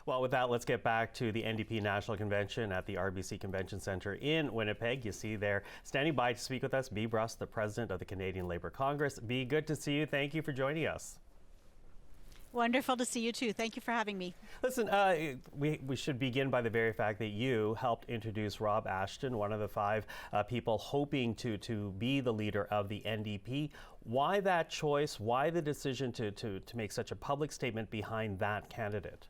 Well, with that, let's get back to the NDP National Convention at the RBC Convention Centre in Winnipeg. You see there, standing by to speak with us, Bea Bruske, the President of the Canadian Labour Congress. Bea, good to see you. Thank you for joining us. Wonderful to see you too. Thank you for having me. Listen, we should begin by the very fact that you helped introduce Rob Ashton, one of the five people hoping to be the leader of the NDP. Why that choice? Why the decision to make such a public statement behind that candidate?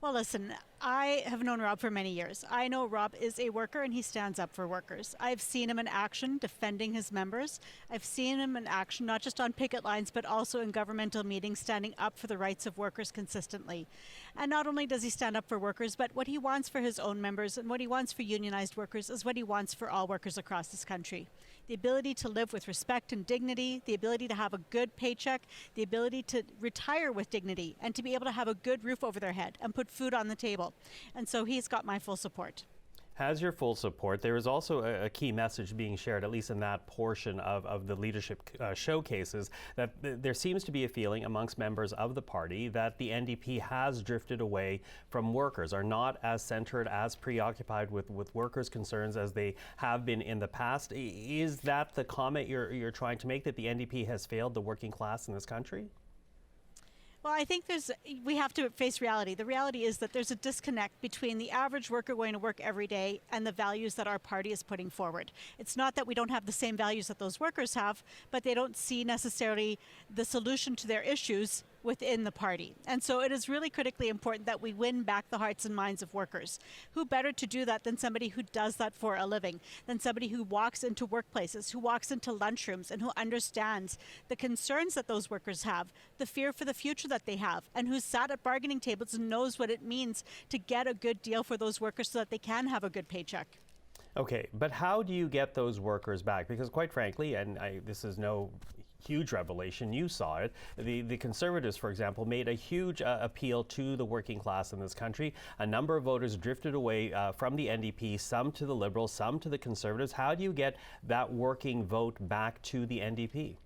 Well, listen, I have known Rob for many years. I know Rob is a worker and he stands up for workers. I've seen him in action defending his members. I've seen him in action not just on picket lines, but also in governmental meetings standing up for the rights of workers consistently. And not only does he stand up for workers, but what he wants for his own members and what he wants for unionized workers is what he wants for all workers across this country. The ability to live with respect and dignity, the ability to have a good paycheck, the ability to retire with dignity, and to be able to have a good roof over their head and put food on the table. And so he's got my full support. Has your full support. There is also a key message being shared, at least in that portion of the leadership showcases, that there seems to be a feeling amongst members of the party that the NDP has drifted away from workers, are not as centered, as preoccupied with workers' concerns as they have been in the past. Is that the comment you're trying to make, that the NDP has failed the working class in this country? Well, I think we have to face reality. The reality is that there's a disconnect between the average worker going to work every day and the values that our party is putting forward. It's not that we don't have the same values that those workers have, but they don't see necessarily the solution to their issues within the party. And so it is really critically important that we win back the hearts and minds of workers. Who better to do that than somebody who does that for a living, than somebody who walks into workplaces, who walks into lunchrooms, and who understands the concerns that those workers have, the fear for the future that they have, and who's sat at bargaining tables and knows what it means to get a good deal for those workers so that they can have a good paycheck. Okay, but how do you get those workers back? Because quite frankly, and this is no huge revelation, you saw it, the Conservatives, for example, made a huge appeal to the working class in this country. A number of voters drifted away from the NDP, some to the Liberals, some to the Conservatives. How do you get that working vote back to the NDP?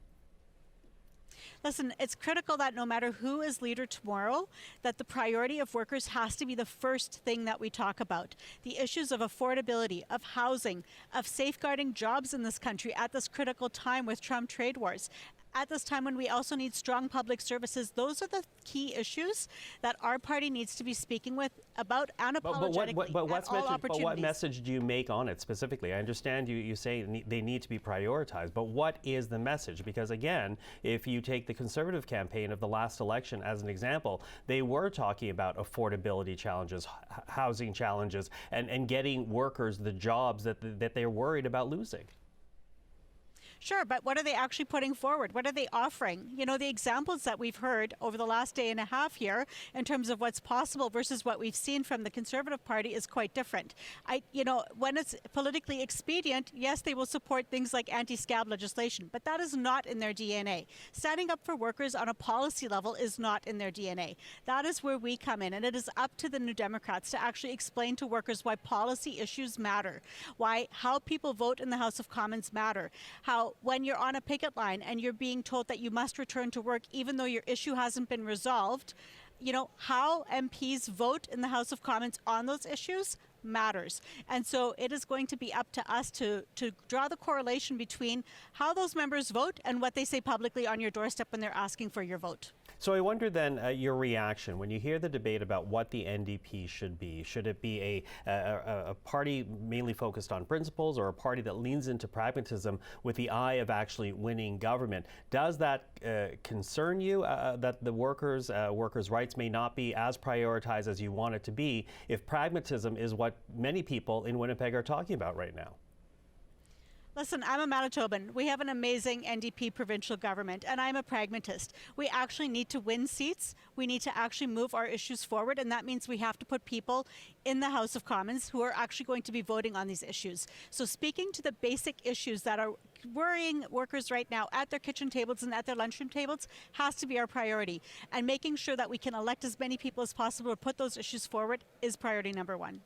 Listen, it's critical that no matter who is leader tomorrow, that the priority of workers has to be the first thing that we talk about. The issues of affordability, of housing, of safeguarding jobs in this country at this critical time with Trump trade wars. At this time when we also need strong public services, those are the key issues that our party needs to be speaking with about unapologetically but what message do you make on it specifically? I understand you say they need to be prioritized, but what is the message? Because again, if you take the Conservative campaign of the last election as an example, they were talking about affordability challenges, housing challenges, and getting workers the jobs that they're worried about losing. Sure, but what are they actually putting forward? What are they offering? You know, the examples that we've heard over the last day and a half here in terms of what's possible versus what we've seen from the Conservative Party is quite different. When it's politically expedient, yes, they will support things like anti-scab legislation, but that is not in their DNA. Standing up for workers on a policy level is not in their DNA. That is where we come in, and it is up to the New Democrats to actually explain to workers why policy issues matter, why how people vote in the House of Commons matter, how when you're on a picket line and you're being told that you must return to work even though your issue hasn't been resolved, how MPs vote in the House of Commons on those issues matters. And so it is going to be up to us to draw the correlation between how those members vote and what they say publicly on your doorstep when they're asking for your vote. So I wonder then your reaction when you hear the debate about what the NDP should be. Should it be a party mainly focused on principles, or a party that leans into pragmatism with the eye of actually winning government? Does that concern you that the workers' rights may not be as prioritized as you want it to be if pragmatism is what many people in Winnipeg are talking about right now? Listen, I'm a Manitoban. We have an amazing NDP provincial government, and I'm a pragmatist. We actually need to win seats. We need to actually move our issues forward, and that means we have to put people in the House of Commons who are actually going to be voting on these issues. So speaking to the basic issues that are worrying workers right now at their kitchen tables and at their lunchroom tables has to be our priority. And making sure that we can elect as many people as possible to put those issues forward is priority number one.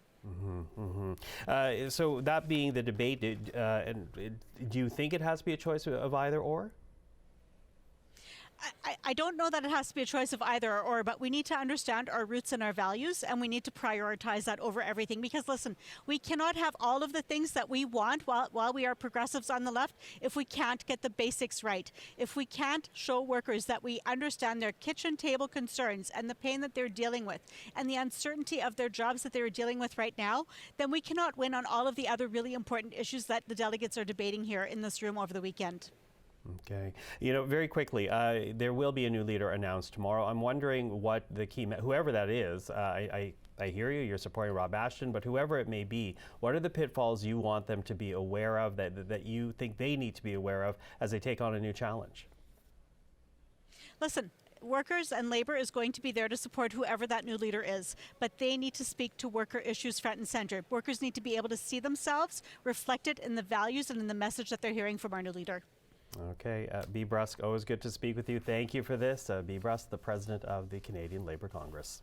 So that being the debate, do you think it has to be a choice of either or? I don't know that it has to be a choice of either or, but we need to understand our roots and our values, and we need to prioritize that over everything. Because listen, we cannot have all of the things that we want while we are progressives on the left if we can't get the basics right. If we can't show workers that we understand their kitchen table concerns and the pain that they're dealing with and the uncertainty of their jobs that they're dealing with right now, then we cannot win on all of the other really important issues that the delegates are debating here in this room over the weekend. Okay. Very quickly, there will be a new leader announced tomorrow. I'm wondering what the key, whoever that is, I hear you, you're supporting Rob Ashton, but whoever it may be, what are the pitfalls you want them to be aware of, that you think they need to be aware of as they take on a new challenge? Listen, workers and labor is going to be there to support whoever that new leader is, but they need to speak to worker issues front and center. Workers need to be able to see themselves reflected in the values and in the message that they're hearing from our new leader. Okay, Bea Bruske, always good to speak with you. Thank you for this. Bea Bruske, the president of the Canadian Labour Congress.